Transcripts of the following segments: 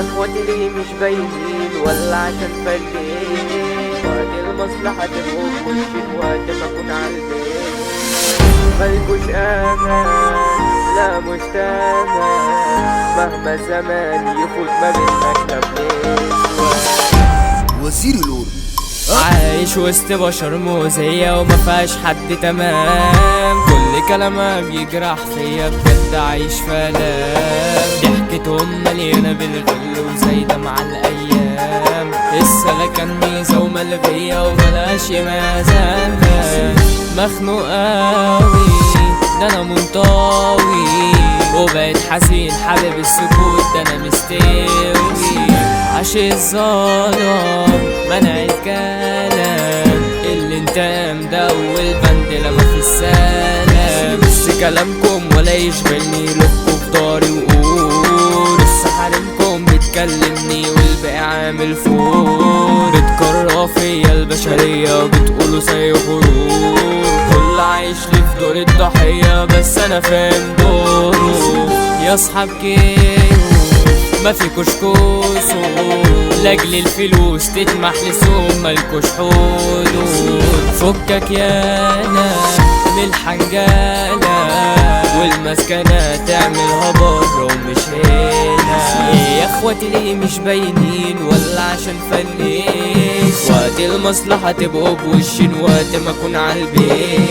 اخواتي ليه مش باينين ولا عشان فردين؟ وقت المصلحة تبقوا بوشي وقت ما اكون عالبيت. ملكوش امان لا مش تمام، مهما الزمان يفوت ما بيننا كلام. وزير الأورد عايش وسط بشر مؤذية وما فيهاش حد تمام، كل كلامها بيجرح فيا بجد عايش في آلام. ضحكتهم مليانة بالغل وزايدة مع الأيام، السلكة ميزة وملغية وملهاش مزال. مخنوق أوي ده أنا منطوي وبقيت حزين حابب السكوت ده أنا مستوي. عاش الظلام منع الكلام، الانتقام ده أول بند لما في السلام. بس كلامكم ولا يشغلني، لكم في داري وقول لسه حارمكم بتكلمني والباقي عامل فور. بتكرهوا فيا البشرية بتقولوا زي غرور، كل عايش لي في دور الضحية بس أنا فاهم دوره. يا صحاب كيف ما فيكوش كسور، لاجل الفلوس تتمحلسوا مالكوش حدود. فكك يانا من الحنجالة والمسكنة تعملها بره ومش هنا. يا اخواتي ليه مش باينين ولا عشان فليس؟ وقت المصلحة تبقوا بوشين وقت ما اكون عالبيت.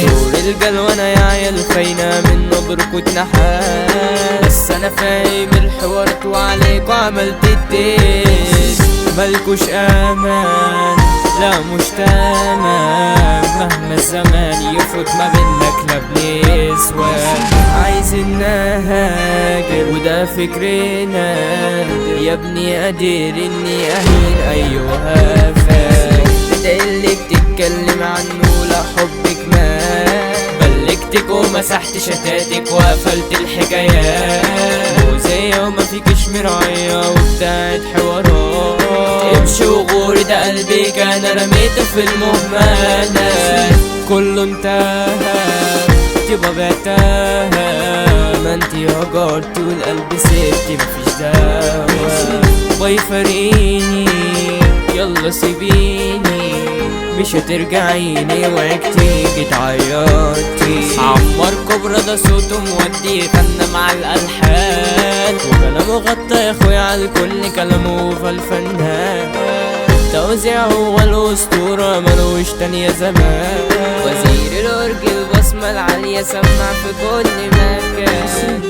دور الجلوانة يا عيال خاينة من نبركوا نحاس، بس انا فاهم الحوارات وعليكوا عملت التيست. مالكوش امان لا مش تمام، مهما الزمان يفوت ما بينا كلاب نسوان. عايزين نهاجر وده فكرنا يا ابني، قادر اني اهين ايوه فاك. بتقلك تتكلم عنه لا حبك مات، بلكتك ومسحت شتاتك وقفلت الحكايات. مؤذية وما فيكش مراية وبتاعت حوارات، امشي وغوري ده قلبي كان رميته في المهملات. كله انتهى تبقى بعتها، ما انتي هجرتي والقلب سبتي مفيش دوا. باي فارقيني يلا سيبيني، مش هترجعيني وعيك تيجي تعيطي. عمار كبرى ده صوته مودي غنى مع الألحان، وكلامه غطى يا اخويا على الكل كلامه فالفنان. التوزيع هو الأسطورة ملوش تانية زمان، وزير الأورج البصمة العالية سمع في كل مكان.